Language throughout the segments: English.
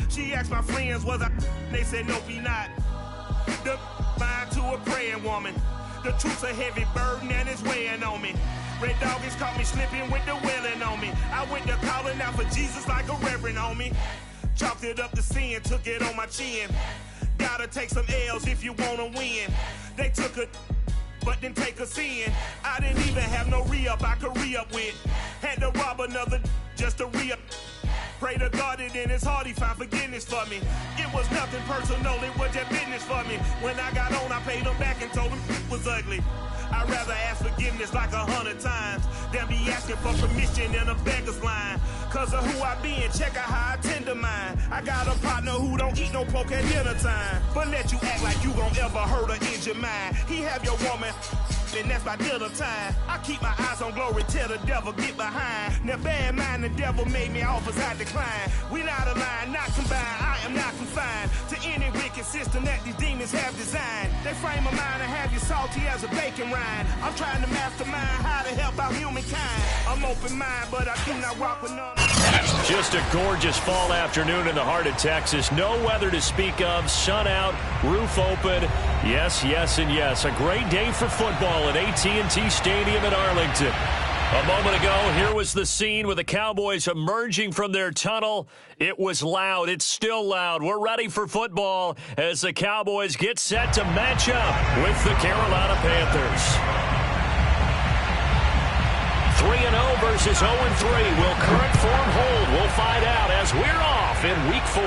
She asked my friends, was I? They said, nope, he not. The mind to a praying woman. The truth's a heavy burden and it's weighing on me. Red doggies caught me slipping with the wailing on me. I went to calling out for Jesus like a reverend on me. Chalked it up to sin, took it on my chin. Gotta take some L's if you wanna win. They took a but didn't take a sin. I didn't even have no re-up I could re-up with. Had to rob another just to re-up. Pray to God that in his heart he found forgiveness for me. It was nothing personal, it was just business for me. When I got on, I paid him back and told him it was ugly. I'd rather ask forgiveness like 100 times than be asking for permission in a beggar's line. Cause of who I be and check out how I tend to mine. I got a partner who don't eat no pork at dinner time, but let you act like you gon' ever hurt or injure mine. He have your woman, and that's by dinner time. I keep my eyes on glory till the devil get behind. Now bad mind, the devil made me offers I decline. We not aligned, not combined, I am not confined to any wicked system that these demons have designed. They frame a mind and have you salty as a bacon rind. I'm trying to mastermind how to help out humankind. I'm open mind, but I do not rock with none. Just a gorgeous fall afternoon in the heart of Texas. No weather to speak of. Sun out, roof open. Yes, yes, and yes. A great day for football at AT&T Stadium in Arlington. A moment ago, here was the scene with the Cowboys emerging from their tunnel. It was loud. It's still loud. We're ready for football as the Cowboys get set to match up with the Carolina Panthers. 3-0 versus 0-3. Will current form hold? We'll find out as we're off in Week 4.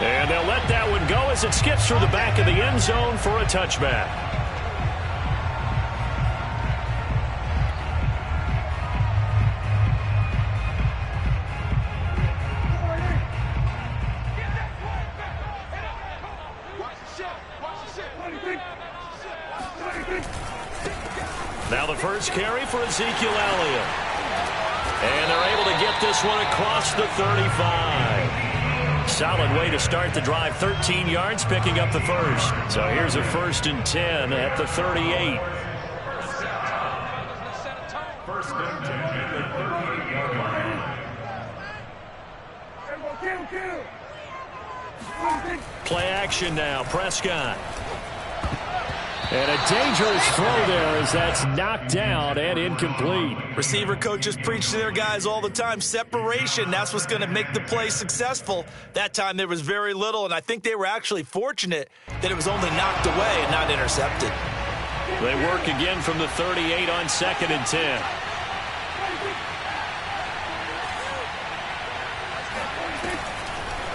And they'll let that one go as it skips through the back of the end zone for a touchback. Now the first carry for Ezekiel Elliott. And they're able to get this one across the 35. Solid way to start the drive. 13 yards, picking up the first. So here's a 1st and 10 at the 38. First and 10 at the 38-yard line. Play action now. Prescott. And a dangerous throw there as that's knocked down and incomplete. Receiver coaches preach to their guys all the time. Separation, that's what's going to make the play successful. That time there was very little, and I think they were actually fortunate that it was only knocked away and not intercepted. They work again from the 38 on 2nd and 10.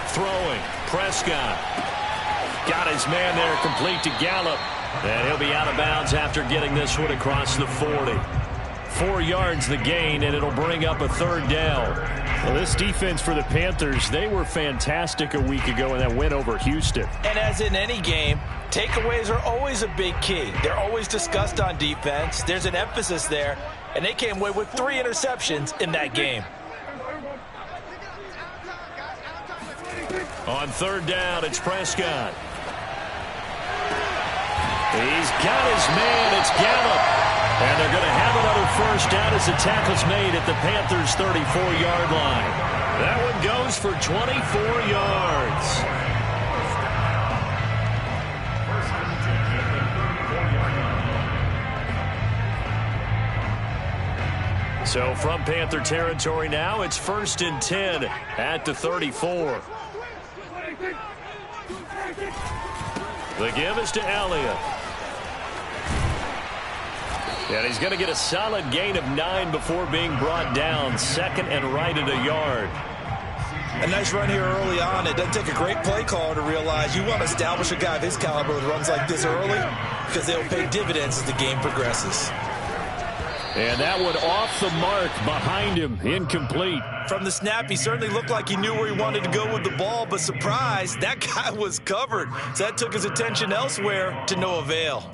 Throwing, Prescott. Got his man there, complete to Gallup. And he'll be out of bounds after getting this one across the 40. 4 yards the gain, and it'll bring up a 3rd down. Well, this defense for the Panthers, they were fantastic a week ago in that win over Houston. And as in any game, takeaways are always a big key. They're always discussed on defense. There's an emphasis there, and they came away with 3 interceptions in that game. On 3rd down, it's Prescott. He's got his man. It's Gallup. And they're going to have another 1st down as the tackle's made at the Panthers' 34-yard line. That one goes for 24 yards. So from Panther territory now, it's 1st and 10 at the 34. The give is to Elliott. And he's going to get a solid gain of 9 before being brought down. 2nd and right at a yard. A nice run here early on. It doesn't take a great play caller to realize you want to establish a guy of his caliber with runs like this early because they'll pay dividends as the game progresses. And that one off the mark behind him, incomplete. From the snap, he certainly looked like he knew where he wanted to go with the ball, but surprise, that guy was covered. So that took his attention elsewhere to no avail.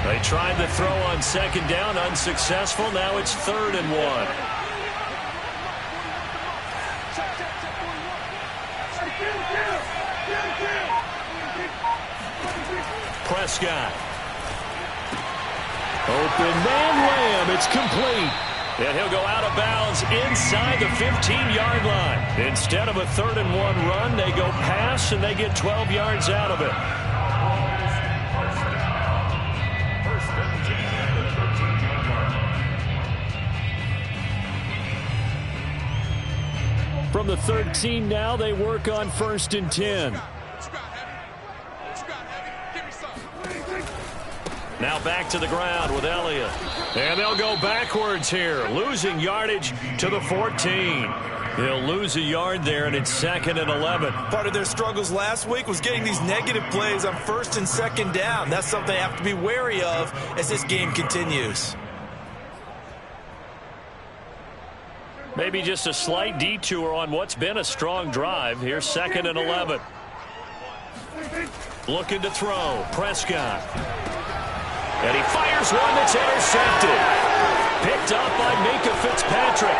They tried the throw on 2nd down, unsuccessful. Now it's 3rd and 1. Prescott. Open man Lamb. It's complete. And he'll go out of bounds inside the 15-yard line. Instead of a 3rd-and-1 run, they go pass, and they get 12 yards out of it. From the 13 now, they work on 1st and 10. Now back to the ground with Elliott. And they'll go backwards here, losing yardage to the 14. They'll lose a yard there, and it's 2nd and 11. Part of their struggles last week was getting these negative plays on 1st and 2nd down. That's something they have to be wary of as this game continues. Maybe just a slight detour on what's been a strong drive. Here's 2nd and 11. Looking to throw. Prescott. And he fires one that's intercepted. Picked up by Minka Fitzpatrick.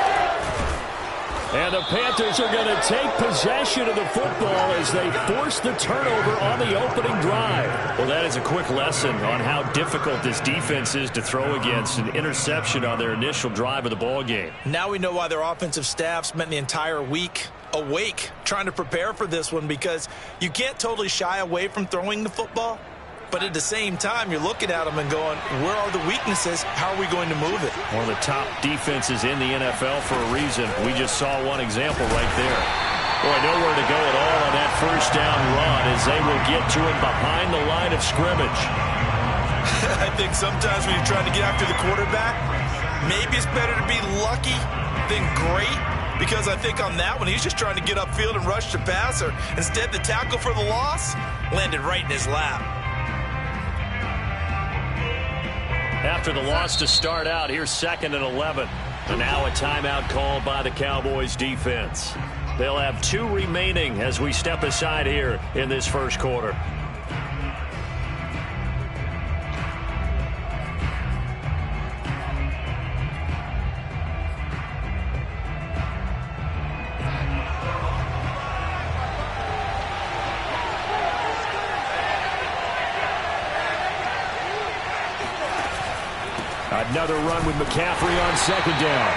And the Panthers are going to take possession of the football as they force the turnover on the opening drive. Well, that is a quick lesson on how difficult this defense is to throw against. An interception on their initial drive of the ball game. Now we know why their offensive staff spent the entire week awake trying to prepare for this one, because you can't totally shy away from throwing the football. But at the same time, you're looking at them and going, where are the weaknesses? How are we going to move it? One of the top defenses in the NFL for a reason. We just saw one example right there. Boy, nowhere to go at all on that 1st down run as they will get to him behind the line of scrimmage. I think sometimes when you're trying to get after the quarterback, maybe it's better to be lucky than great. Because I think on that one, he's just trying to get upfield and rush the passer. Instead, the tackle for the loss landed right in his lap. After the loss to start out, here's 2nd and 11. And now a timeout called by the Cowboys defense. They'll have 2 remaining as we step aside here in this 1st quarter. Another run with McCaffrey on 2nd down.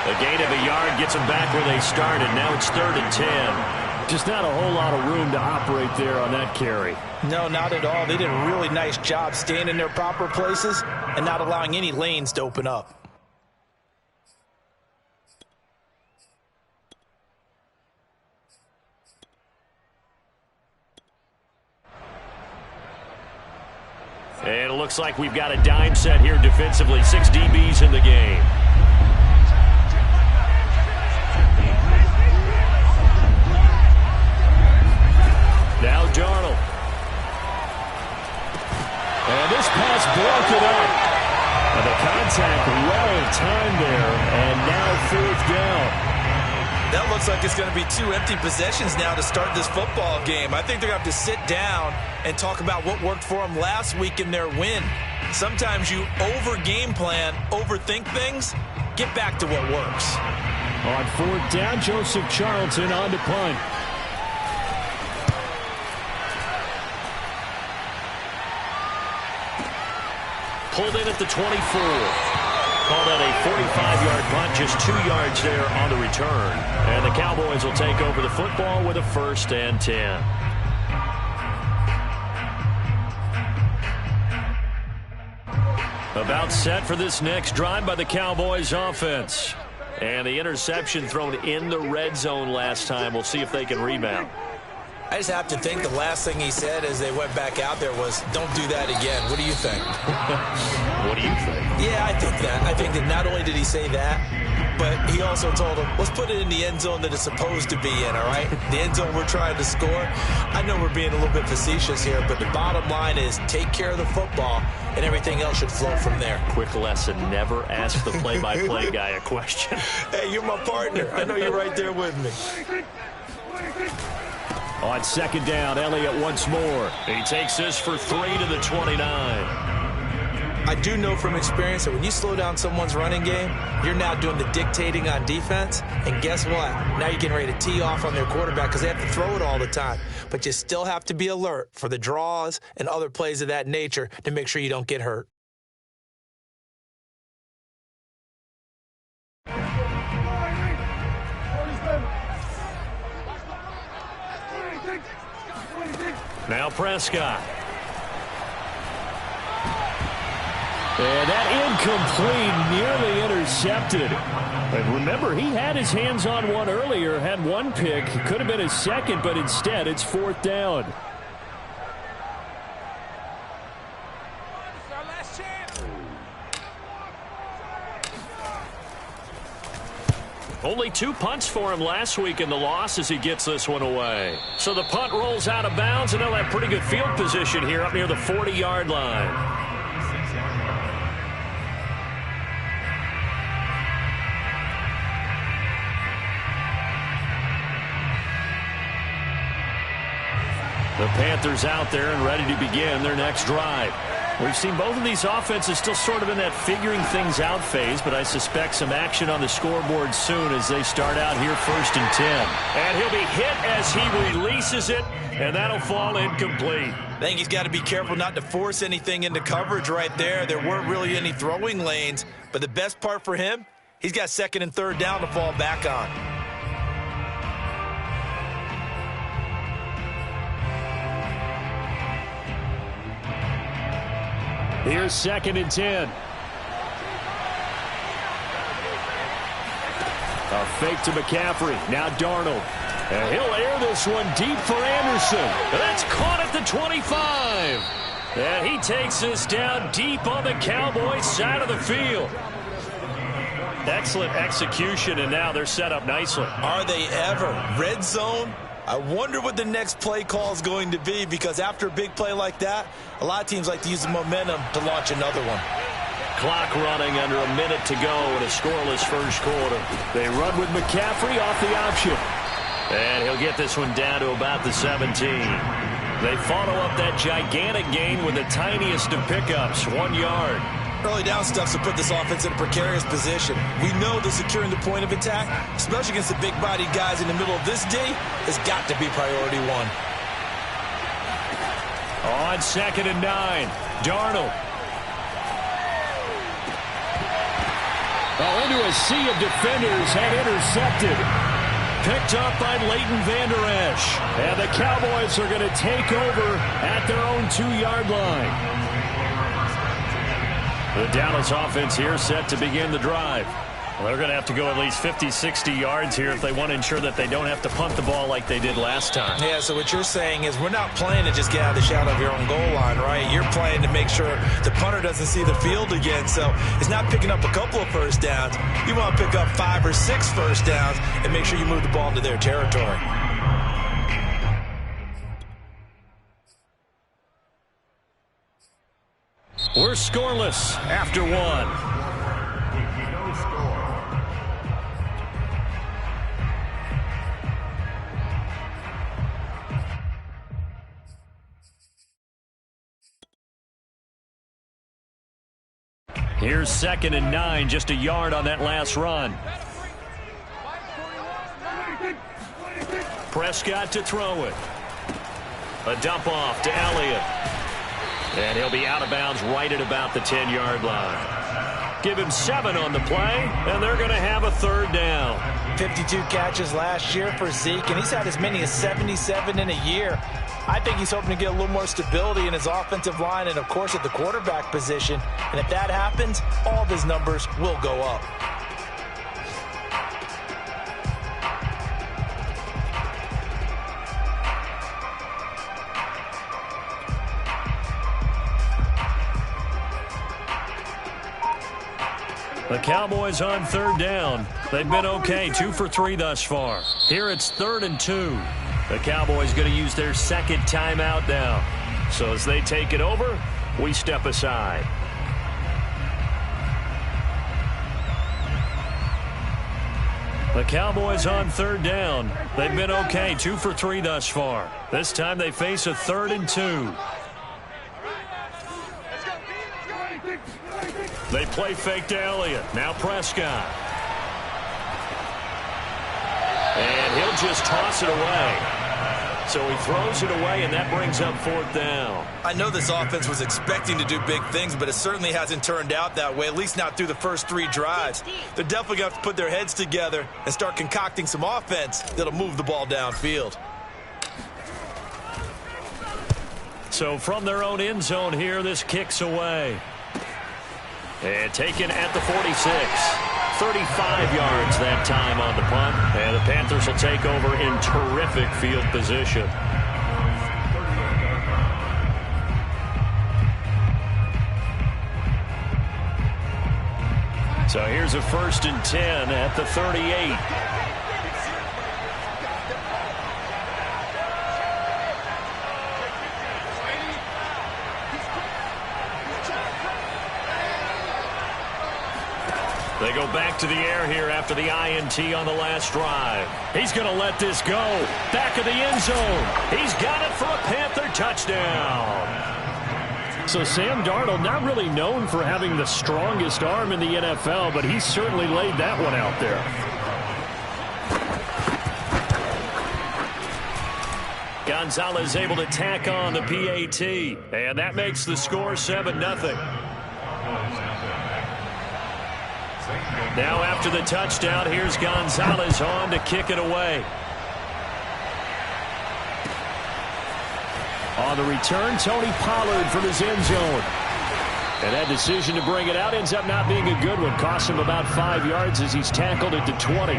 A gain of a yard gets them back where they started. Now it's 3rd and 10. Just not a whole lot of room to operate there on that carry. No, not at all. They did a really nice job staying in their proper places and not allowing any lanes to open up. And it looks like we've got a dime set here defensively. 6 DBs in the game. Now Darnold. And this pass broken up. And the contact well timed there. And now 4th down. That looks like it's going to be 2 empty possessions now to start this football game. I think they're going to have to sit down and talk about what worked for them last week in their win. Sometimes you over-game plan, overthink things. Get back to what works. On 4th down, Joseph Charlton on to punt. Pulled in at the 24. Called out a 45-yard punt, just 2 yards there on the return. And the Cowboys will take over the football with a 1st and 10. About set for this next drive by the Cowboys offense. And the interception thrown in the red zone last time. We'll see if they can rebound. I just have to think the last thing he said as they went back out there was, don't do that again. What do you think? What do you think? Yeah, I think that. I think that not only did he say that, but he also told them, let's put it in the end zone that it's supposed to be in, all right? The end zone we're trying to score. I know we're being a little bit facetious here, but the bottom line is take care of the football, and everything else should flow from there. Quick lesson, never ask the play-by-play guy a question. Hey, you're my partner. I know you're right there with me. On 2nd down, Elliott once more. He takes this for 3 to the 29. I do know from experience that when you slow down someone's running game, you're now doing the dictating on defense. And guess what? Now you're getting ready to tee off on their quarterback because they have to throw it all the time. but you still have to be alert for the draws and other plays of that nature to make sure you don't get hurt. Now Prescott. And that incomplete, nearly intercepted. But remember, he had his hands on one earlier, had one pick. Could have been his second, but instead it's 4th down. Only 2 punts for him last week in the loss as he gets this one away. So the punt rolls out of bounds, and they'll have pretty good field position here up near the 40-yard line. The Panthers out there and ready to begin their next drive. We've seen both of these offenses still sort of in that figuring things out phase, but I suspect some action on the scoreboard soon as they start out here 1st and 10. And he'll be hit as he releases it, and that'll fall incomplete. I think he's got to be careful not to force anything into coverage right there. There weren't really any throwing lanes, but the best part for him, he's got 2nd and 3rd down to fall back on. Here's 2nd and 10. A fake to McCaffrey. Now Darnold. And he'll air this one deep for Anderson. And that's caught at the 25. And he takes this down deep on the Cowboys' side of the field. Excellent execution, and now they're set up nicely. Are they ever? Red zone? I wonder what the next play call is going to be, because after a big play like that, a lot of teams like to use the momentum to launch another one. Clock running under a minute to go in a scoreless first quarter. They run with McCaffrey off the option. And he'll get this one down to about the 17. They follow up that gigantic gain with the tiniest of pickups, 1 yard. Early down stuff to put this offense in a precarious position. We know that securing the point of attack, especially against the big-bodied guys in the middle of this day, has got to be priority one. On 2nd and 9, Darnold. Oh, into a sea of defenders and intercepted. Picked up by Leighton Vander Esch. And the Cowboys are going to take over at their own 2-yard line. The Dallas offense here set to begin the drive. Well, they're going to have to go at least 50, 60 yards here if they want to ensure that they don't have to punt the ball like they did last time. Yeah, so what you're saying is we're not playing to just get out of the shadow of your own goal line, right? You're playing to make sure the punter doesn't see the field again. So it's not picking up a couple of first downs. You want to pick up 5 or 6 first downs and make sure you move the ball into their territory. We're scoreless after 1. Here's 2nd and 9, just a yard on that last run. Prescott to throw it. A dump off to Elliott. And he'll be out of bounds right at about the 10-yard line. Give him 7 on the play, and they're going to have a 3rd down. 52 catches last year for Zeke, and he's had as many as 77 in a year. I think he's hoping to get a little more stability in his offensive line and, of course, at the quarterback position. And if that happens, all of his numbers will go up. The Cowboys on 3rd down. They've been okay, 2 for 3 thus far. Here it's 3rd and 2. The Cowboys going to use their 2nd timeout now. So as they take it over, we step aside. The Cowboys on 3rd down. They've been okay, 2 for 3 thus far. This time they face a 3rd and 2. They play fake to Elliott. Now Prescott. And he'll just toss it away. So he throws it away, and that brings up 4th down. I know this offense was expecting to do big things, but it certainly hasn't turned out that way, at least not through the first 3 drives. They're definitely going to have to put their heads together and start concocting some offense that'll move the ball downfield. So from their own end zone here, this kicks away. And taken at the 46. 35 yards that time on the punt. And the Panthers will take over in terrific field position. So here's a 1st and 10 at the 38. They go back to the air here after the INT on the last drive. He's going to let this go. Back of the end zone. He's got it for a Panther touchdown. So Sam Darnold, not really known for having the strongest arm in the NFL, but he certainly laid that one out there. Gonzalez able to tack on the PAT, and that makes the score 7-0. Now after the touchdown, here's Gonzalez on to kick it away. On the return, Tony Pollard from his end zone. And that decision to bring it out ends up not being a good one. Costs him about 5 yards as he's tackled at the 20.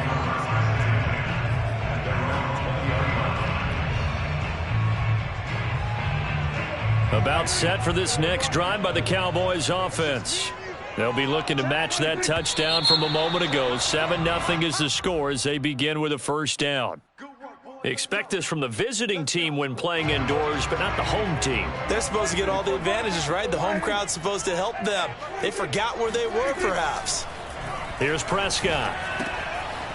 About set for this next drive by the Cowboys offense. They'll be looking to match that touchdown from a moment ago. 7-0 is the score as they begin with a 1st down. Expect this from the visiting team when playing indoors, but not the home team. They're supposed to get all the advantages, right? The home crowd's supposed to help them. They forgot where they were, perhaps. Here's Prescott.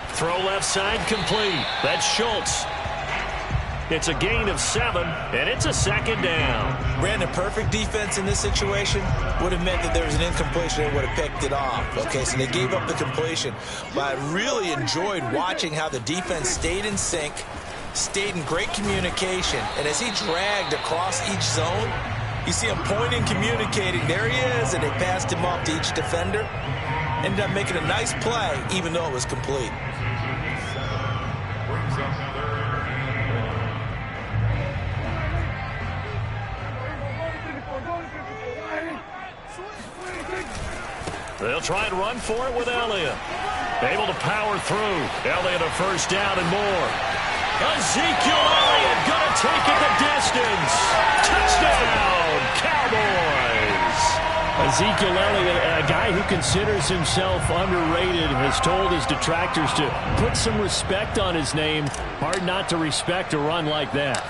Throw left side complete. That's Schultz. It's a gain of 7, and it's a 2nd down. Brandon, perfect defense in this situation would have meant that there was an incompletion. They would have picked it off. Okay, so they gave up the completion. But I really enjoyed watching how the defense stayed in sync, stayed in great communication, and as he dragged across each zone, you see him pointing, communicating. There he is, and they passed him off to each defender. Ended up making a nice play, even though it was complete. They'll try and run for it with Elliott. Able to power through. Elliott a 1st down and more. Ezekiel Elliott going to take it the distance. Touchdown, Cowboys. Ezekiel Elliott, a guy who considers himself underrated, has told his detractors to put some respect on his name. Hard not to respect a run like that.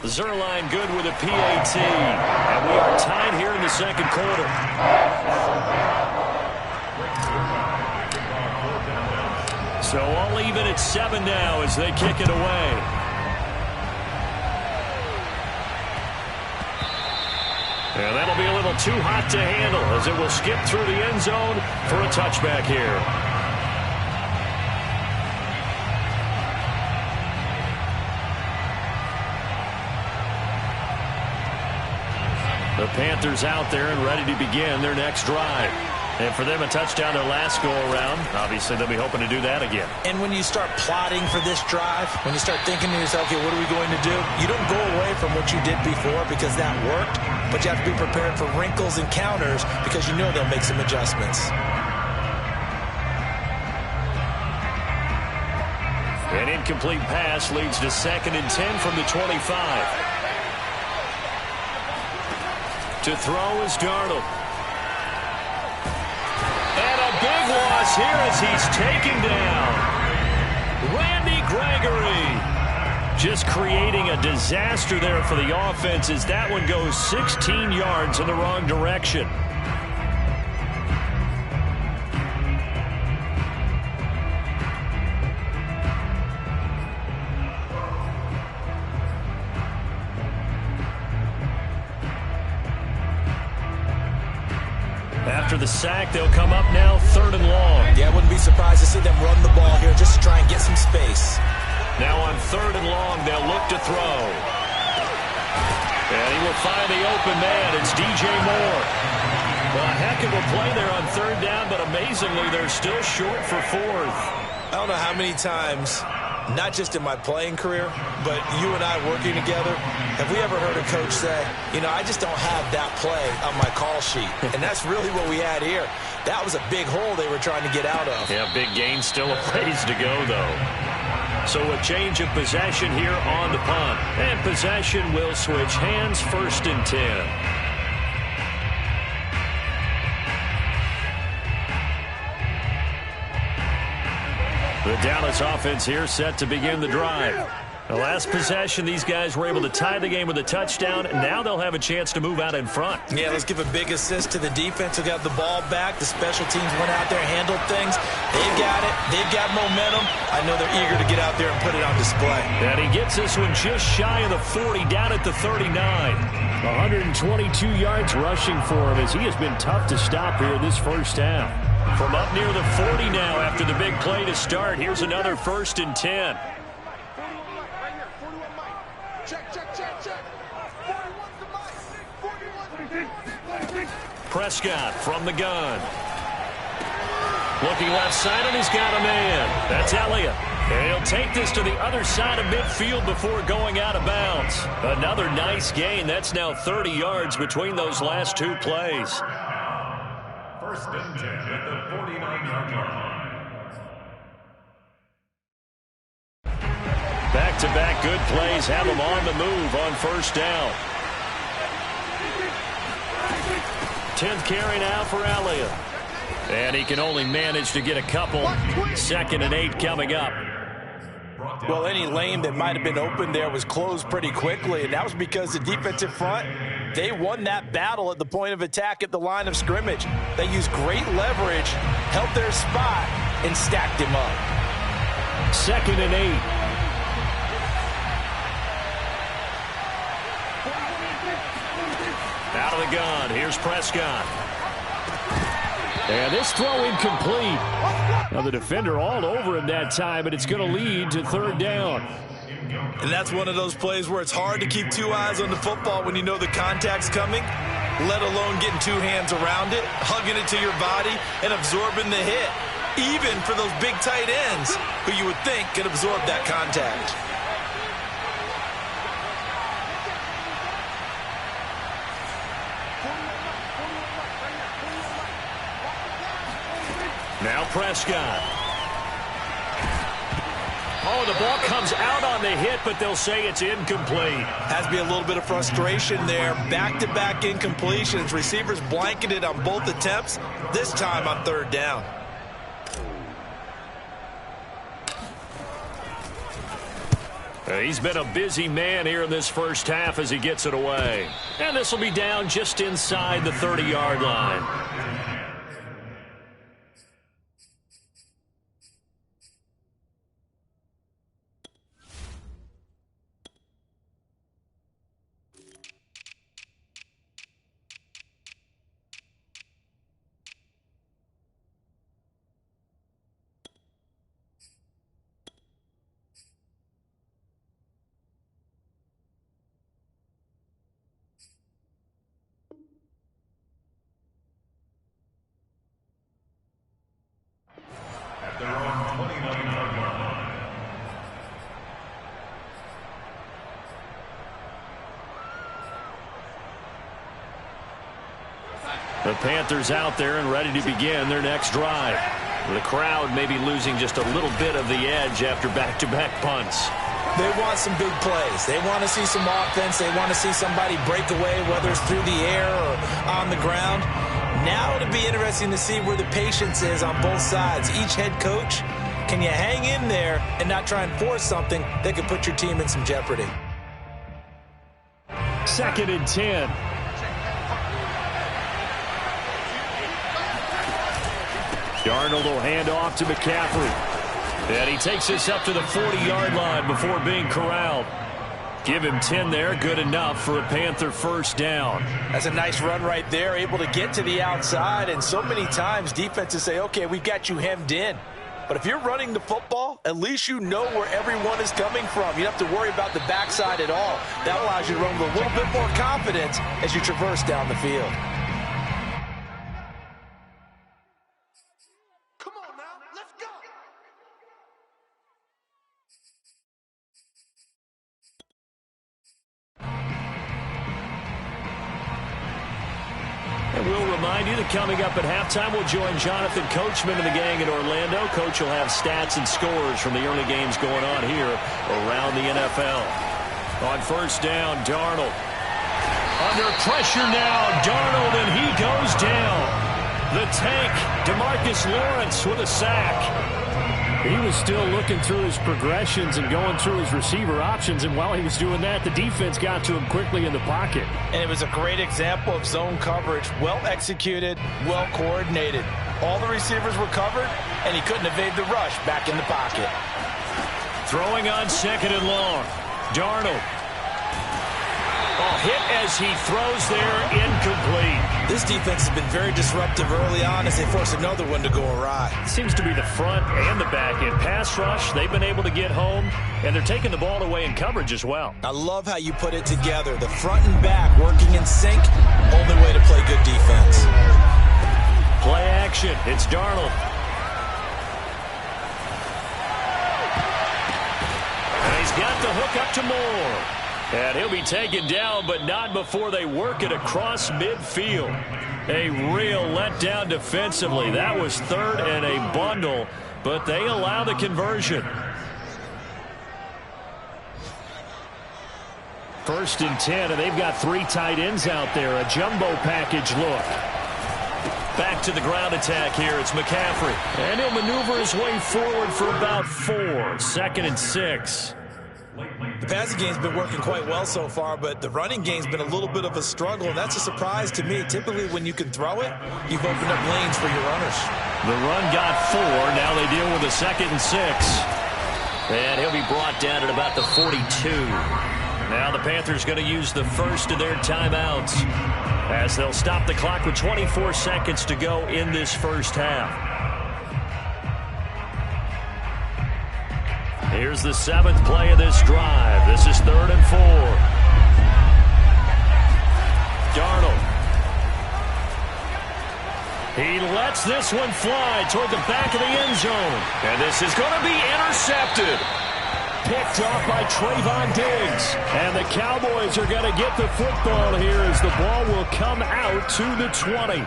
Zerline good with a PAT. And we are tied here in the 2nd quarter. So all even at 7 now as they kick it away. And that'll be a little too hot to handle as it will skip through the end zone for a touchback here. The Panthers out there and ready to begin their next drive. And for them, a touchdown their last go-around. Obviously, they'll be hoping to do that again. And when you start plotting for this drive, when you start thinking to yourself, okay, what are we going to do? You don't go away from what you did before because that worked, but you have to be prepared for wrinkles and counters because you know they'll make some adjustments. An incomplete pass leads to 2nd and 10 from the 25. To throw is Darnold. And a big loss here as he's taken down. Randy Gregory. Just creating a disaster there for the offense as that one goes 16 yards in the wrong direction. After the sack, they'll come up now 3rd and long. Yeah, I wouldn't be surprised to see them run the ball here just to try and get some space. Now on 3rd and long, they'll look to throw. And he will find the open man. It's DJ Moore. Well, a heck of a play there on 3rd down, but amazingly, they're still short for 4th. I don't know how many times, not just in my playing career, but you and I working together, have we ever heard a coach say, you know, I just don't have that play on my call sheet. And that's really what we had here. That was a big hole they were trying to get out of. Yeah, big gain, still a ways to go, though. So a change of possession here on the punt. And possession will switch hands, 1st and 10. The Dallas offense here set to begin the drive. The last possession, these guys were able to tie the game with a touchdown, and now they'll have a chance to move out in front. Yeah, let's give a big assist to the defense who got the ball back. The special teams went out there and handled things. They've got it. They've got momentum. I know they're eager to get out there and put it on display. And he gets this one just shy of the 40, down at the 39. 122 yards rushing for him as he has been tough to stop here in this first half. From up near the 40 now after the big play to start, here's another 1st and 10. Prescott from the gun. Looking left side, and he's got a man. That's Elliott. And he'll take this to the other side of midfield before going out of bounds. Another nice gain. That's now 30 yards between those last 2 plays. 1st and 10 at the 49-yard line. Back-to-back good plays have them on the move on 1st down. 10th carry now for Elliott. And he can only manage to get a couple. 2nd and 8 coming up. Well, any lane that might have been open there was closed pretty quickly, and that was because the defensive front, they won that battle at the point of attack at the line of scrimmage. They used great leverage, held their spot, and stacked him up. 2nd and 8. Out of the gun, here's Prescott. And this throw incomplete. Now the defender all over him that time, but it's going to lead to 3rd down. And that's one of those plays where it's hard to keep 2 eyes on the football when you know the contact's coming, let alone getting 2 hands around it, hugging it to your body, and absorbing the hit, even for those big tight ends who you would think could absorb that contact. Now Prescott. Oh, the ball comes out on the hit, but they'll say it's incomplete. Has to be a little bit of frustration there. Back-to-back incompletions. Receivers blanketed on both attempts, this time on 3rd down. He's been a busy man here in this first half as he gets it away. And this will be down just inside the 30-yard line. Their own 29-yard line. The Panthers out there and ready to begin their next drive. The crowd may be losing just a little bit of the edge after back-to-back punts. They want some big plays. They want to see some offense. They want to see somebody break away, whether it's through the air or on the ground. Now it'll be interesting to see where the patience is on both sides. Each head coach, can you hang in there and not try and force something that could put your team in some jeopardy? 2nd and 10. Darnold will hand off to McCaffrey. And he takes this up to the 40-yard line before being corralled. Give him 10 there, good enough for a Panther 1st down. That's a nice run right there, able to get to the outside. And so many times defenses say, okay, we've got you hemmed in. But if you're running the football, at least you know where everyone is coming from. You don't have to worry about the backside at all. That allows you to run with a little bit more confidence as you traverse down the field. Come on now, let's go. And we'll remind you that coming up at halftime, we'll join Jonathan Coachman and the gang in Orlando. Coach will have stats and scores from the early games going on here around the NFL. On first down, Darnold. Under pressure now, Darnold, and he goes down. The tank, DeMarcus Lawrence with a sack. He was still looking through his progressions and going through his receiver options, and while he was doing that, the defense got to him quickly in the pocket. And it was a great example of zone coverage. Well executed, well coordinated. All the receivers were covered, and he couldn't evade the rush back in the pocket. Throwing on second and long. Darnold. Oh, hit as he throws there, incomplete. This defense has been very disruptive early on as they force another one to go awry. Seems to be the front and the back end. Pass rush, they've been able to get home, and they're taking the ball away in coverage as well. I love how you put it together. The front and back working in sync, only way to play good defense. Play action, it's Darnold. And he's got the hook up to Moore. And he'll be taken down, but not before they work it across midfield. A real letdown defensively. That was third and a bundle, but they allow the conversion. First and 10, and they've got three tight ends out there. A jumbo package look. Back to the ground attack here. It's McCaffrey. And he'll maneuver his way forward for about 4. Second and 6. The passing game's been working quite well so far, but the running game's been a little bit of a struggle, and that's a surprise to me. Typically, when you can throw it, you've opened up lanes for your runners. The run got 4. Now they deal with a second and 6. And he'll be brought down at about the 42. Now the Panthers going to use the first of their timeouts as they'll stop the clock with 24 seconds to go in this first half. Here's the 7th play of this drive. This is 3rd and 4. Darnold. He lets this one fly toward the back of the end zone. And this is going to be intercepted. Picked off by Trayvon Diggs. And the Cowboys are going to get the football here as the ball will come out to the 20.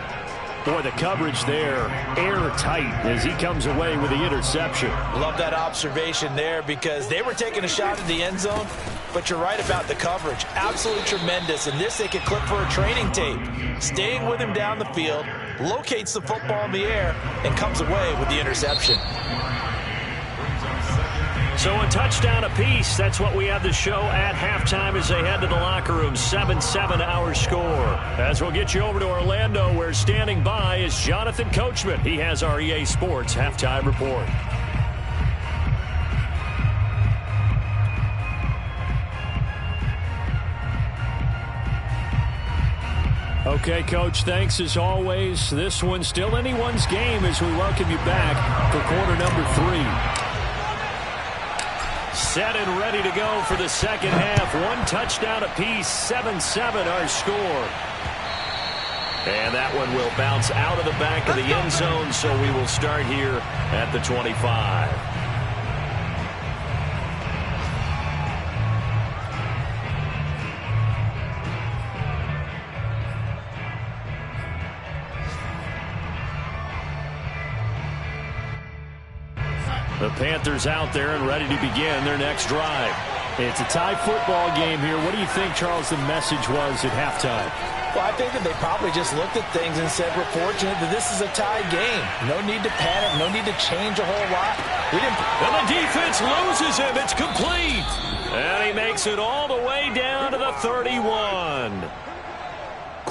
Boy, the coverage there, airtight as he comes away with the interception. Love that observation there because they were taking a shot at the end zone, but you're right about the coverage. Absolutely tremendous. And this they could clip for a training tape. Staying with him down the field, locates the football in the air, and comes away with the interception. So a touchdown apiece. That's what we have the show at halftime as they head to the locker room. 7-7 our score. As we'll get you over to Orlando, where standing by is Jonathan Coachman. He has our EA Sports halftime report. Okay, Coach, thanks as always. This one's still anyone's game as we welcome you back for quarter number 3. Set and ready to go for the second half. One touchdown apiece, 7-7 our score. And that one will bounce out of the back of the end zone, so we will start here at the 25. The Panthers out there and ready to begin their next drive. It's a tie football game here. What do you think, Charles, the message was at halftime? Well, I think that they probably just looked at things and said, we're fortunate that this is a tie game. No need to panic. No need to change a whole lot. And the defense loses him. It's complete. And he makes it all the way down to the 31.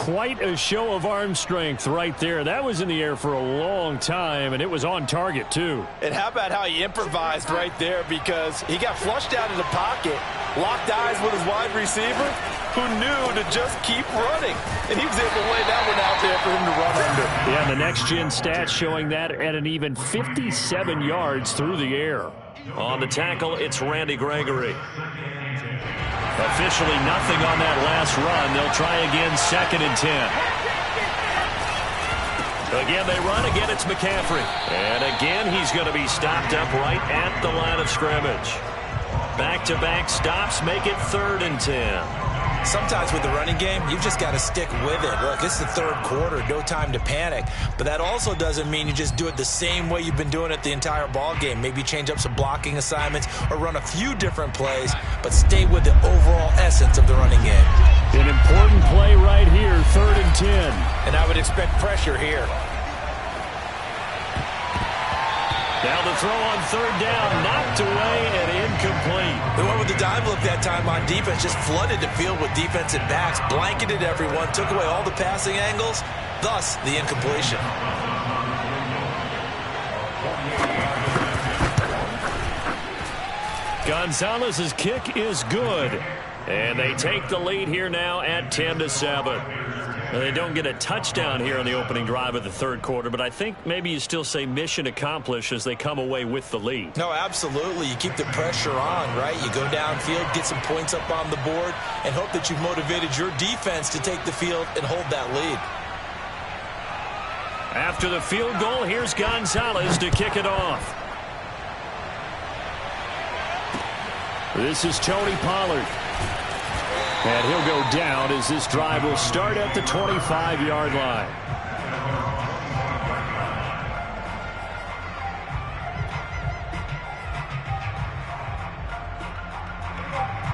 quite a show of arm strength right there. That was in the air for a long time, and it was on target, too. And how about how he improvised right there, because he got flushed out of the pocket, locked eyes with his wide receiver, who knew to just keep running. And he was able to lay that one out there for him to run under. Yeah, the next-gen stats showing that at an even 57 yards through the air. On the tackle, it's Randy Gregory. Officially nothing on that last run. They'll try again, 2nd and 10. Again, they run. Again, it's McCaffrey. And again, he's going to be stopped up right at the line of scrimmage. Back-to-back stops make it 3rd and 10. Sometimes with the running game, you've just got to stick with it. Look, it's the 3rd quarter, no time to panic. But that also doesn't mean you just do it the same way you've been doing it the entire ball game. Maybe change up some blocking assignments or run a few different plays, but stay with the overall essence of the running game. An important play right here, 3rd and 10. And I would expect pressure here. Now the throw on 3rd down, knocked away and incomplete. The one with the dive look that time on defense just flooded the field with defensive backs, blanketed everyone, took away all the passing angles, thus the incompletion. Gonzalez's kick is good. And they take the lead here now at 10-7. They don't get a touchdown here on the opening drive of the 3rd quarter, but I think maybe you still say mission accomplished as they come away with the lead. No, absolutely. You keep the pressure on, right? You go downfield, get some points up on the board, and hope that you've motivated your defense to take the field and hold that lead. After the field goal, here's Gonzalez to kick it off. This is Tony Pollard. And he'll go down as this drive will start at the 25-yard line.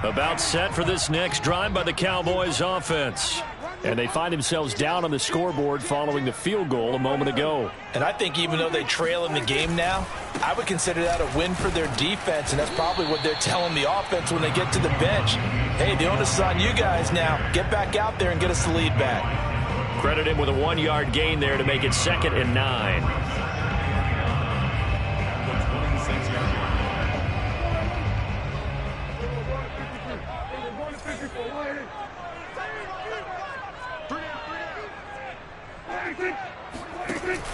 About set for this next drive by the Cowboys offense. And they find themselves down on the scoreboard following the field goal a moment ago. And I think even though they trail in the game now, I would consider that a win for their defense, and that's probably what they're telling the offense when they get to the bench. Hey, the onus is on you guys now. Get back out there and get us the lead back. Credit him with a 1-yard gain there to make it 2nd and 9.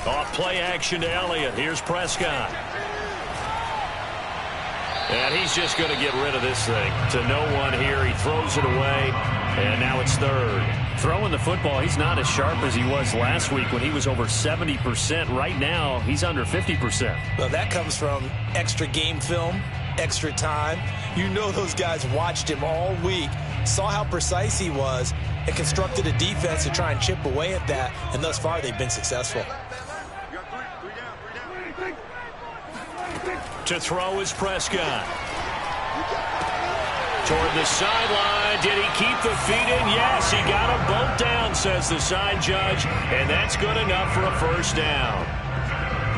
Off play action to Elliott. Here's Prescott. And he's just going to get rid of this thing to no one here. He throws it away, and now it's 3rd. Throwing the football, he's not as sharp as he was last week when he was over 70%. Right now, he's under 50%. Well, that comes from extra game film, extra time. You know those guys watched him all week, saw how precise he was, and constructed a defense to try and chip away at that, and thus far they've been successful. To throw is Prescott. Toward the sideline. Did he keep the feet in? Yes, he got them both down, says the side judge, and that's good enough for a 1st down.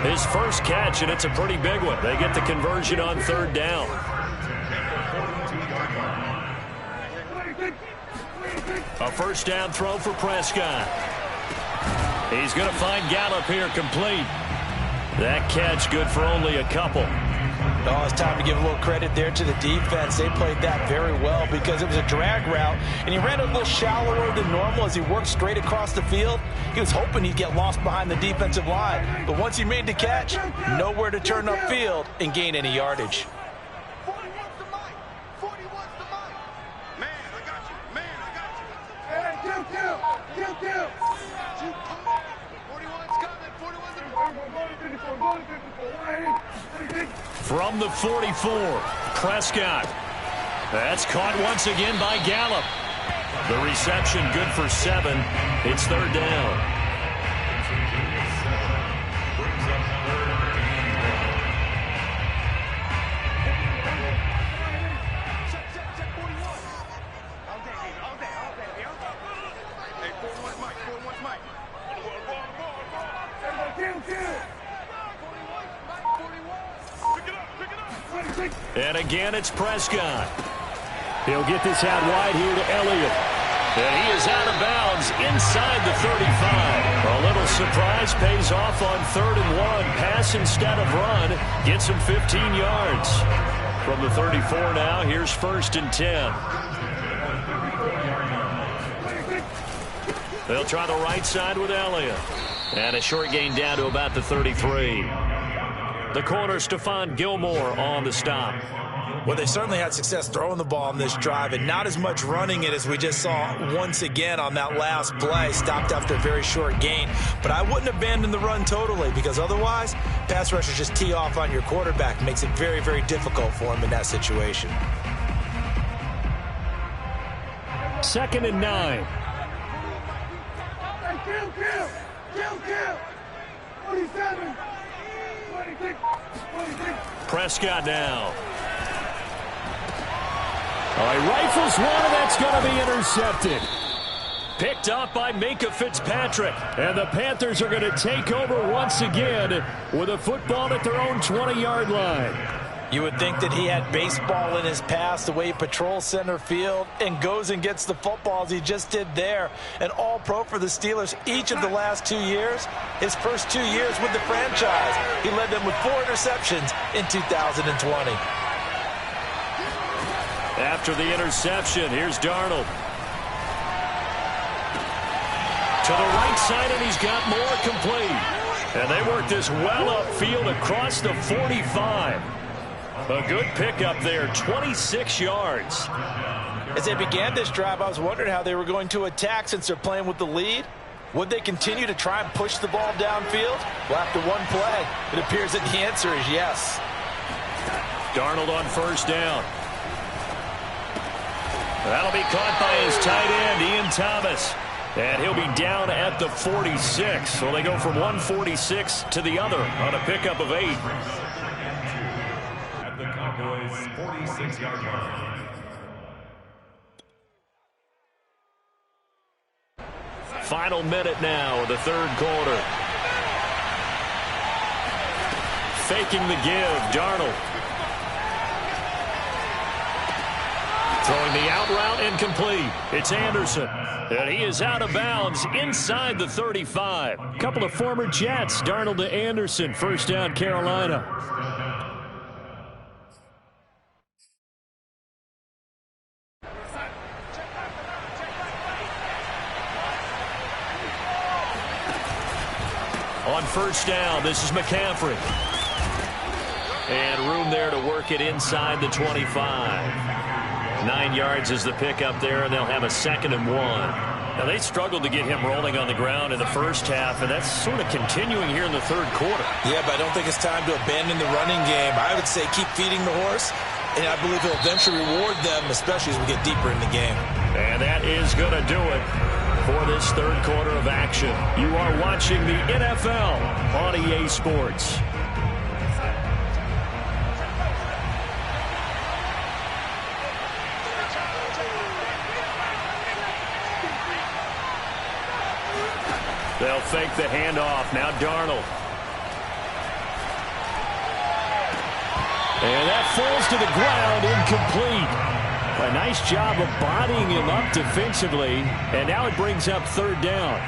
His first catch, and it's a pretty big one. They get the conversion on 3rd down. A 1st down throw for Prescott. He's going to find Gallup here complete. That catch good for only a couple. Oh, it's time to give a little credit there to the defense. They played that very well because it was a drag route, and he ran a little shallower than normal as he worked straight across the field. He was hoping he'd get lost behind the defensive line, but once he made the catch, nowhere to turn upfield and gain any yardage. From the 44, Prescott. That's caught once again by Gallup. The reception good for 7. It's 3rd down. And again, it's Prescott. He'll get this out wide here to Elliott. And he is out of bounds inside the 35. A little surprise pays off on 3rd and 1. Pass instead of run gets him 15 yards. From the 34 now, here's 1st and 10. They'll try the right side with Elliott. And a short gain down to about the 33. The corner, Stephon Gilmore on the stop. Well, they certainly had success throwing the ball on this drive and not as much running it as we just saw once again on that last play. Stopped after a very short gain. But I wouldn't abandon the run totally because otherwise, pass rushers just tee off on your quarterback. Makes it very, very difficult for him in that situation. 2nd and 9. Kill. 47. 26. Prescott now. He rifles one, and that's going to be intercepted. Picked up by Minkah Fitzpatrick. And the Panthers are going to take over once again with a football at their own 20-yard line. You would think that he had baseball in his past, the way he patrols center field and goes and gets the football as he just did there. An all-pro for the Steelers each of the last 2 years. His first 2 years with the franchise, he led them with 4 interceptions in 2020. After the interception, here's Darnold. To the right side, and he's got more complete. And they work this well upfield across the 45. A good pickup there, 26 yards. As they began this drive, I was wondering how they were going to attack since they're playing with the lead. Would they continue to try and push the ball downfield? Well, after one play, it appears that the answer is yes. Darnold on 1st down. That'll be caught by his tight end, Ian Thomas. And he'll be down at the 46. So they go from 146 to the other on a pickup of 8. At the Cowboys' 46-yard line. Final minute now of the 3rd quarter. Faking the give, Darnold. Throwing the out route incomplete. It's Anderson. And he is out of bounds inside the 35. Couple of former Jets. Darnold to Anderson. 1st down, Carolina. On 1st down, this is McCaffrey. And room there to work it inside the 25. 9 yards is the pickup there, and they'll have a 2nd and 1. Now, they struggled to get him rolling on the ground in the first half, and that's sort of continuing here in the 3rd quarter. Yeah, but I don't think it's time to abandon the running game. I would say keep feeding the horse, and I believe he'll eventually reward them, especially as we get deeper in the game. And that is going to do it for this 3rd quarter of action. You are watching the NFL on EA Sports. They'll fake the handoff. Now Darnold. And that falls to the ground, incomplete. A nice job of bodying him up defensively. And now it brings up 3rd down.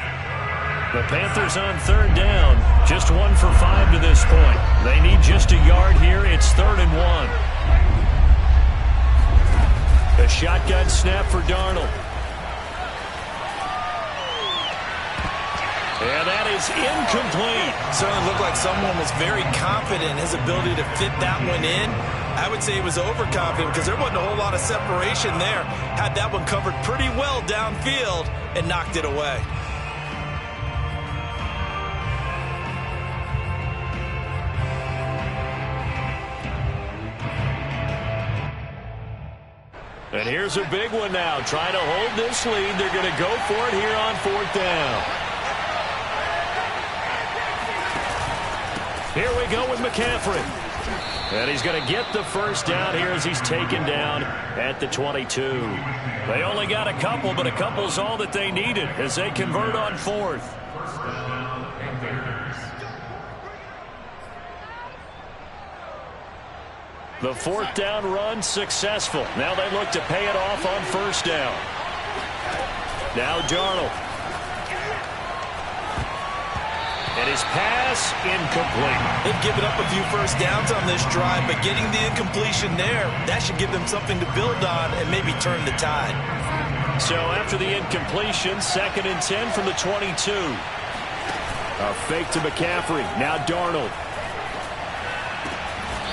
The Panthers on 3rd down. Just 1 for 5 to this point. They need just a yard here. It's 3rd and 1. A shotgun snap for Darnold. And that is incomplete. Certainly looked like someone was very confident in his ability to fit that one in. I would say he was overconfident because there wasn't a whole lot of separation there. Had that one covered pretty well downfield and knocked it away. And here's a big one now. Trying to hold this lead. They're going to go for it here on 4th down. Here we go with McCaffrey. And he's going to get the 1st down here as he's taken down at the 22. They only got a couple, but a couple's all that they needed as they convert on 4th. The 4th down run successful. Now they look to pay it off on 1st down. Now Darnold. And his pass incomplete. They've given up a few first downs on this drive, but getting the incompletion there, that should give them something to build on and maybe turn the tide. So after the incompletion, 2nd and 10 from the 22. A fake to McCaffrey. Now Darnold.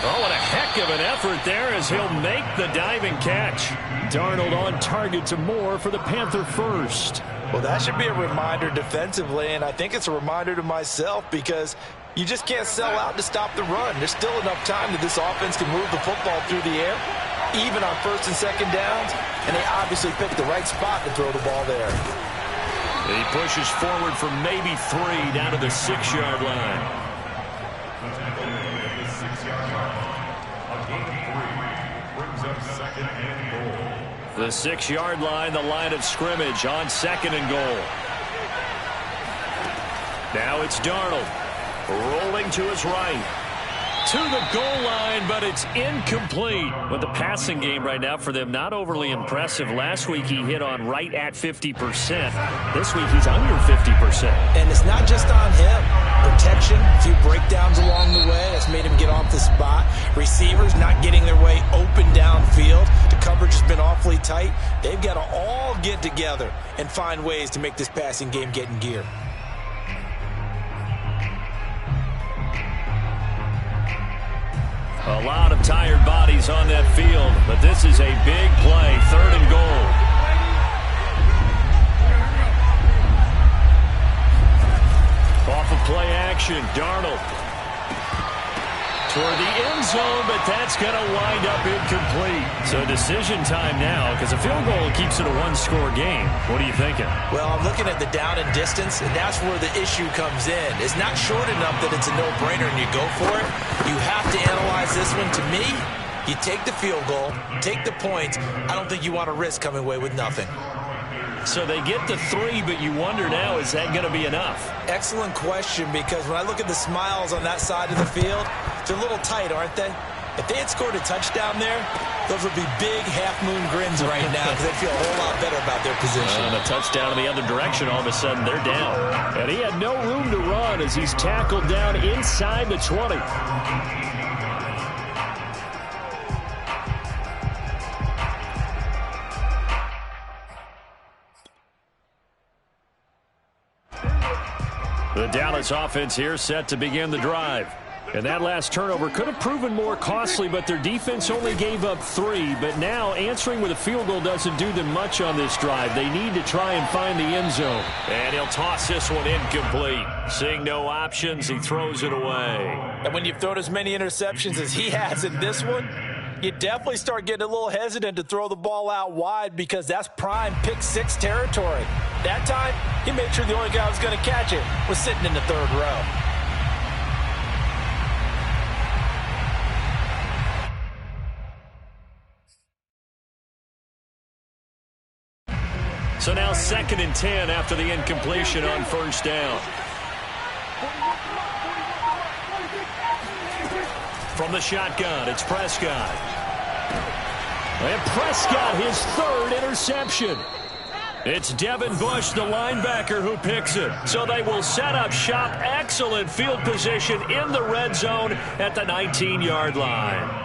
Oh, what a heck of an effort there as he'll make the diving catch. Darnold on target to Moore for the Panther first. Well, that should be a reminder defensively, and I think it's a reminder to myself because you just can't sell out to stop the run. There's still enough time that this offense can move the football through the air, even on 1st and 2nd downs, and they obviously picked the right spot to throw the ball there. He pushes forward for maybe 3 down to the 6-yard line. The 6-yard line, the line of scrimmage on 2nd and goal. Now it's Darnold rolling to his right. To the goal line, but it's incomplete. But the passing game right now for them, not overly impressive. Last week he hit on right at 50%. This week he's under 50%. And it's not just on him. Protection, a few breakdowns along the way. That's made him get off the spot. Receivers not getting their way open downfield. The coverage has been awfully tight. They've got to all get together and find ways to make this passing game get in gear. A lot of tired bodies on that field, but this is a big play, 3rd and goal. Off of play action, Darnold. Toward the end zone, but that's going to wind up incomplete. So decision time now, because a field goal keeps it a 1-score game. What are you thinking? Well, I'm looking at the down and distance, and that's where the issue comes in. It's not short enough that it's a no-brainer and you go for it. You have to analyze this one. To me, you take the field goal, take the points. I don't think you want to risk coming away with nothing. So they get the 3, but you wonder now, is that going to be enough? Excellent question, because when I look at the smiles on that side of the field, they're a little tight, aren't they? If they had scored a touchdown there, those would be big half-moon grins right now because they feel a whole lot better about their position. And a touchdown in the other direction, all of a sudden they're down. And he had no room to run as he's tackled down inside the 20. The Dallas offense here set to begin the drive. And that last turnover could have proven more costly, but their defense only gave up 3. But now answering with a field goal doesn't do them much on this drive. They need to try and find the end zone. And he'll toss this one incomplete. Seeing no options, he throws it away. And when you've thrown as many interceptions as he has in this one, you definitely start getting a little hesitant to throw the ball out wide because that's prime pick-6 territory. That time, he made sure the only guy who was going to catch it was sitting in the 3rd row. So now 2nd and 10 after the incompletion on 1st down. From the shotgun, it's Prescott. And Prescott, his 3rd interception. It's Devin Bush, the linebacker, who picks it. So they will set up shop. Excellent field position in the red zone at the 19-yard line.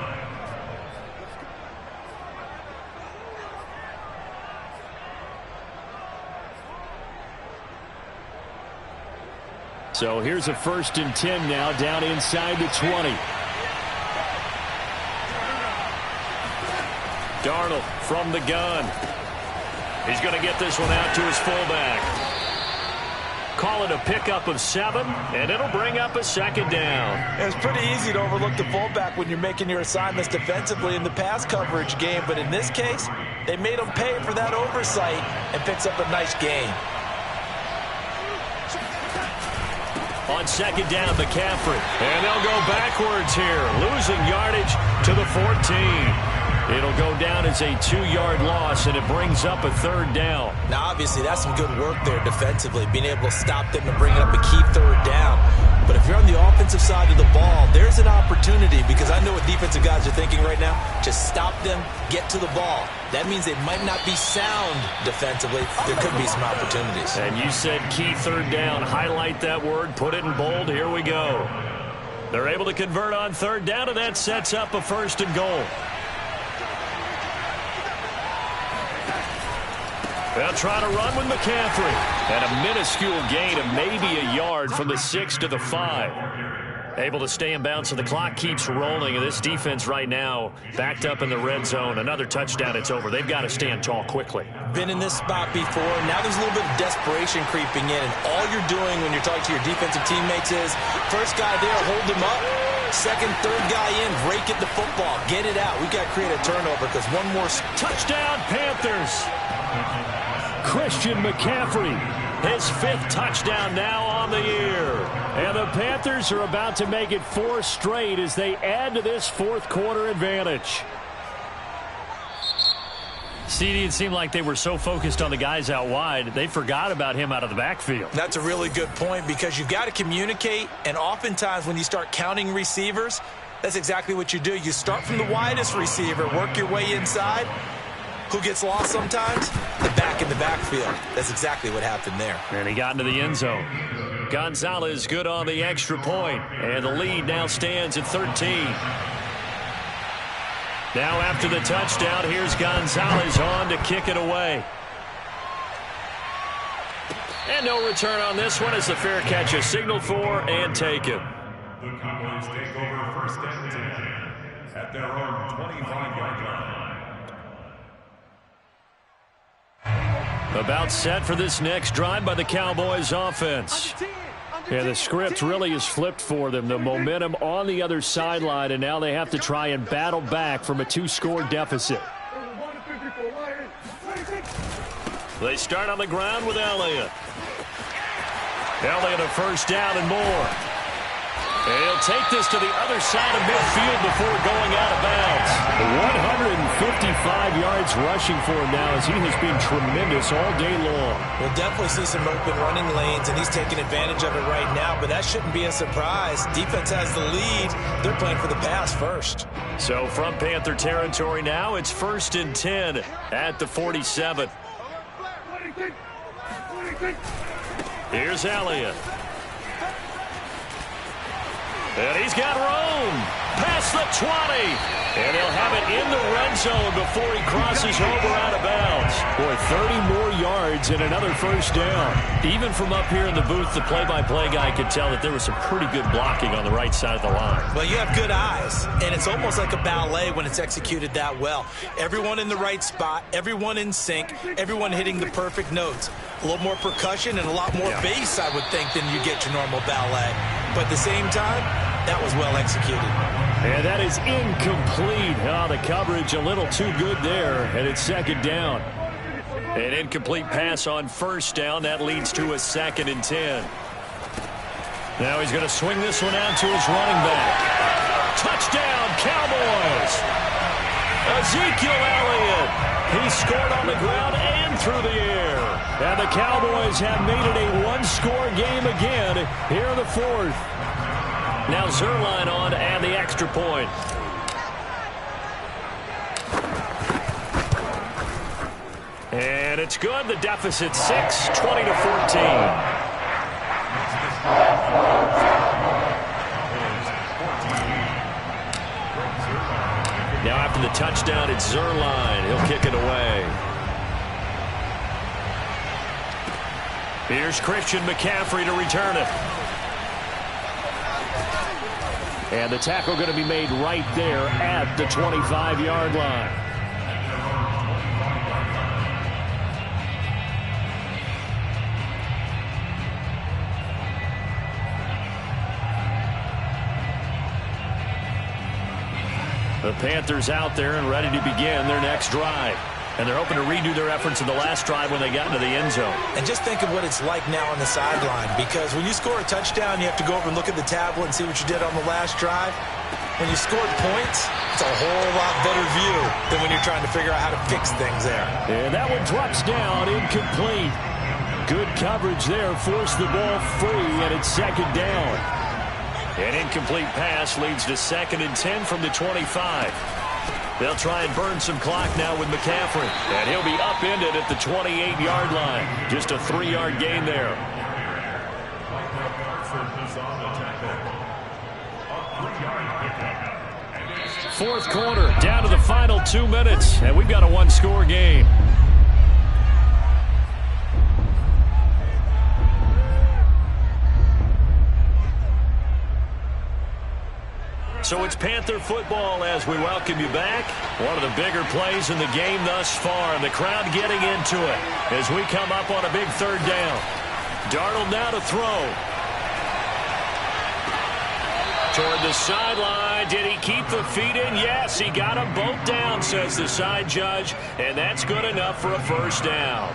So here's a 1st and 10 now down inside the 20. Darnold from the gun. He's going to get this one out to his fullback. Call it a pickup of 7, and it'll bring up a 2nd down. It's pretty easy to overlook the fullback when you're making your assignments defensively in the pass coverage game, but in this case, they made him pay for that oversight and picks up a nice gain. On 2nd down, McCaffrey. And they'll go backwards here, losing yardage to the 14. It'll go down as a 2-yard loss, and it brings up a 3rd down. Now, obviously, that's some good work there defensively, being able to stop them and bring it up a key 3rd down. But if you're on the offensive side of the ball, there's an opportunity, because I know what defensive guys are thinking right now. Just stop them, get to the ball. That means they might not be sound defensively. There could be some opportunities. And you said key third down. Highlight that word, put it in bold. Here we go. They're able to convert on third down, and that sets up a 1st and goal. They'll try to run with McCaffrey. And a minuscule gain of maybe a yard from the 6 to the 5. Able to stay in bounds, so the clock keeps rolling. And this defense right now backed up in the red zone. Another touchdown, it's over. They've got to stand tall quickly. Been in this spot before. Now there's a little bit of desperation creeping in. And all you're doing when you're talking to your defensive teammates is, first guy there, hold him up. Second, third guy in, break it the football. Get it out. We've got to create a turnover, because one more. Touchdown, Panthers. Christian McCaffrey, his 5th touchdown now on the year. And the Panthers are about to make it 4 straight as they add to this 4th quarter advantage. CD, it seemed like they were so focused on the guys out wide, they forgot about him out of the backfield. That's a really good point, because you've got to communicate, and oftentimes when you start counting receivers, that's exactly what you do. You start from the widest receiver, work your way inside. Who gets lost sometimes? The back in the backfield. That's exactly what happened there. And he got into the end zone. Gonzalez good on the extra point. And the lead now stands at 13. Now after the touchdown, here's Gonzalez on to kick it away. And no return on this one as the fair catch is signaled for and taken. The Cowboys take over 1st and 10 at their own 25-yard line. About set for this next drive by the Cowboys offense. Yeah, the script really is flipped for them. The momentum on the other sideline, and now they have to try and battle back from a 2-score deficit. They start on the ground with Elliott. Elliott a 1st down and more. And he'll take this to the other side of midfield before going out of bounds. 155 yards rushing for him now, as he has been tremendous all day long. We'll definitely see some open running lanes, and he's taking advantage of it right now, but that shouldn't be a surprise. Defense has the lead. They're playing for the pass first. So from Panther territory now, it's 1st and 10 at the 47. Here's Elliott. And he's got room. Past the 20. And he'll have it in the red zone before he crosses over out of bounds. Boy, 30 more yards and another 1st down. Even from up here in the booth, the play-by-play guy could tell that there was some pretty good blocking on the right side of the line. Well, you have good eyes, and it's almost like a ballet when it's executed that well. Everyone in the right spot, everyone in sync, everyone hitting the perfect notes. A little more percussion and a lot more bass, I would think, than you get your normal ballet. But at the same time, that was well executed. And that is incomplete. Oh, the coverage a little too good there, and it's 2nd down. An incomplete pass on 1st down. That leads to a 2nd and 10. Now he's going to swing this one out to his running back. Touchdown, Cowboys! Ezekiel Elliott. He scored on the ground and through the air. And the Cowboys have made it a 1-score game again here in the 4th. Now Zerline on and the extra point. And it's good. The deficit 6, 20-14. Now after the touchdown, it's Zerline. He'll kick it away. Here's Christian McCaffrey to return it. And the tackle going to be made right there at the 25-yard line. The Panthers out there and ready to begin their next drive. And they're hoping to redo their efforts in the last drive when they got into the end zone. And just think of what it's like now on the sideline, because when you score a touchdown, you have to go over and look at the tablet and see what you did on the last drive. When you scored points, it's a whole lot better view than when you're trying to figure out how to fix things there. And that one drops down, incomplete. Good coverage there, forced the ball free, and it's 2nd down. An incomplete pass leads to 2nd and 10 from the 25. They'll try and burn some clock now with McCaffrey. And he'll be upended at the 28-yard line. Just a 3-yard gain there. Fourth quarter, down to the final 2 minutes. And we've got a one-score game. So it's Panther football as we welcome you back. One of the bigger plays in the game thus far, and the crowd getting into it as we come up on a big 3rd down. Darnold now to throw. Toward the sideline. Did he keep the feet in? Yes, he got them both down, says the side judge, and that's good enough for a 1st down.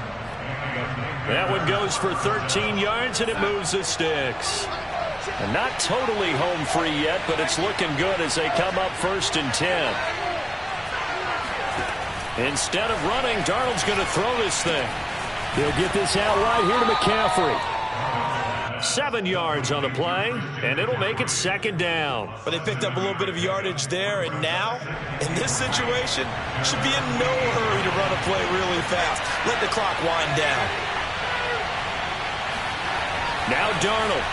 That one goes for 13 yards, and it moves the sticks. And not totally home free yet, but it's looking good as they come up 1st and 10. Instead of running, Darnold's going to throw this thing. He'll get this out right here to McCaffrey. 7 yards on the play, and it'll make it 2nd down. But they picked up a little bit of yardage there, and now, in this situation, should be in no hurry to run a play really fast. Let the clock wind down. Now Darnold.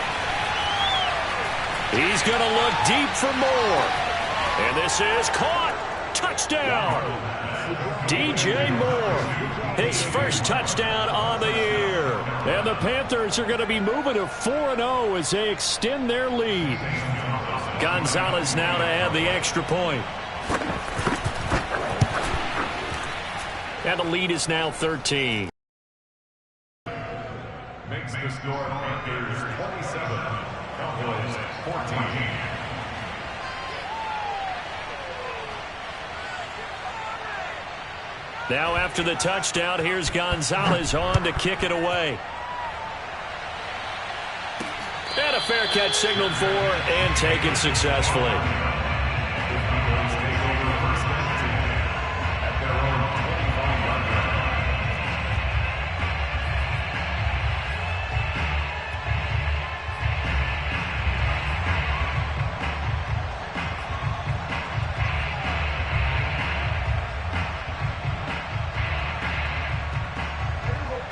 He's going to look deep for more. And this is caught. Touchdown. DJ Moore. His first touchdown on the year. And the Panthers are going to be moving to 4-0 as they extend their lead. Gonzalez now to add the extra point. And the lead is now 13. Makes the score Panthers 27. Cowboys 14. Now after the touchdown, here's Gonzalez on to kick it away. And a fair catch signaled for and taken successfully.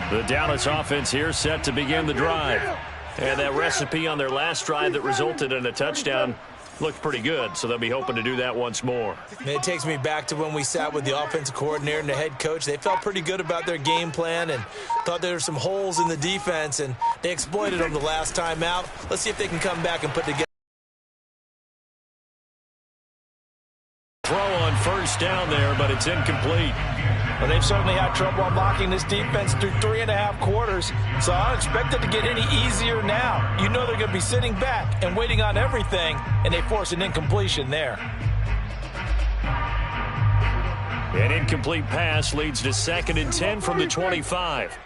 The Dallas offense here set to begin the drive. And that recipe on their last drive that resulted in a touchdown looked pretty good, so they'll be hoping to do that once more. It takes me back to when we sat with the offensive coordinator and the head coach. They felt pretty good about their game plan and thought there were some holes in the defense, and they exploited them the last time out. Let's see if they can come back and put together. Throw on 1st down there, but it's incomplete. Well, they've certainly had trouble unlocking this defense through 3.5 quarters, so I don't expect it to get any easier now. You know they're going to be sitting back and waiting on everything, and they force an incompletion there. An incomplete pass leads to 2nd and 10 from the 25.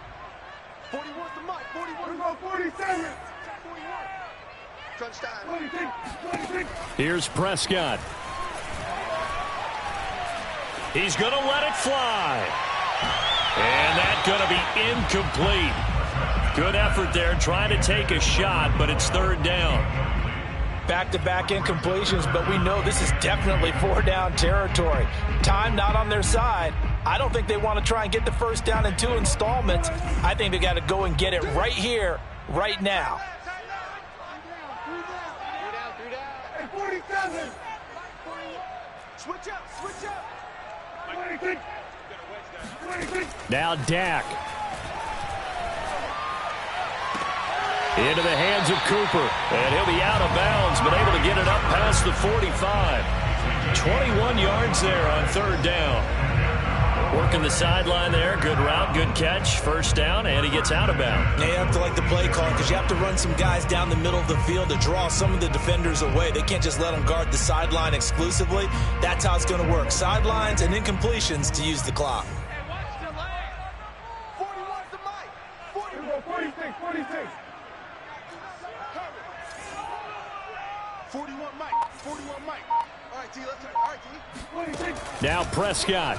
41 to Mike. 41. 47. Touchdown. 26. Here's Prescott. He's going to let it fly. And that's going to be incomplete. Good effort there trying to take a shot, but it's 3rd down. Back-to-back incompletions, but we know this is definitely 4-down territory. Time not on their side. I don't think they want to try and get the 1st down in 2 installments. I think they got to go and get it right here, right now. 47. Switch up. Now Dak. Into the hands of Cooper. And he'll be out of bounds, but able to get it up past the 45. 21 yards there on 3rd down. Working the sideline there. Good route, good catch. 1st down, and he gets out of bounds. Yeah, you have to like the play call because you have to run some guys down the middle of the field to draw some of the defenders away. They can't just let them guard the sideline exclusively. That's how it's going to work. Sidelines and incompletions to use the clock. Hey, watch the leg. 41 to Mike. 46. 41 Mike. All right, T, let's turn. All right, T. 26. Now Prescott.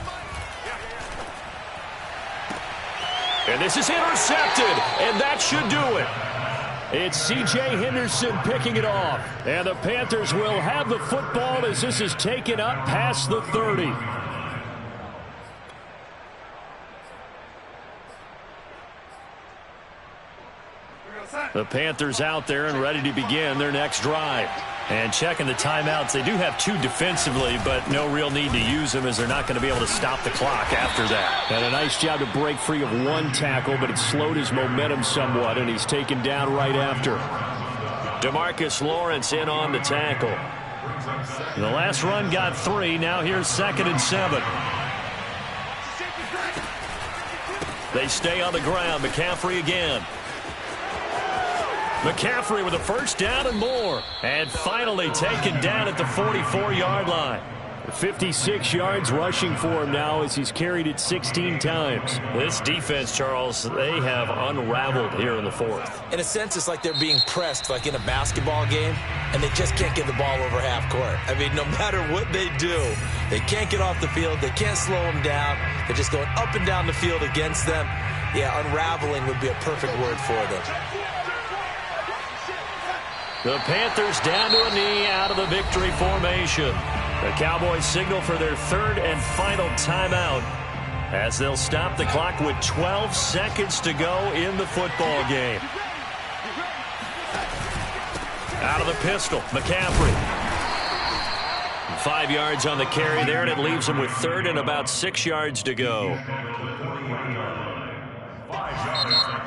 And this is intercepted, and that should do it. It's C.J. Henderson picking it off. And the Panthers will have the football as this is taken up past the 30. The Panthers out there and ready to begin their next drive. And checking the timeouts, they do have 2 defensively, but no real need to use them as they're not going to be able to stop the clock after that. And a nice job to break free of 1 tackle, but it slowed his momentum somewhat, and he's taken down right after. DeMarcus Lawrence in on the tackle. The last run got 3. Now here's 2nd and 7. They stay on the ground. McCaffrey again. McCaffrey with a first down and more. And finally taken down at the 44-yard line. 56 yards rushing for him now as he's carried it 16 times. This defense, Charles, they have unraveled here in the 4th. In a sense, it's like they're being pressed like in a basketball game, and they just can't get the ball over half court. I mean, no matter what they do, they can't get off the field. They can't slow them down. They're just going up and down the field against them. Yeah, unraveling would be a perfect word for them. The Panthers down to a knee out of the victory formation. The Cowboys signal for their 3rd and final timeout as they'll stop the clock with 12 seconds to go in the football game. Out of the pistol, McCaffrey. 5 yards on the carry there, and it leaves him with 3rd and about 6 yards to go.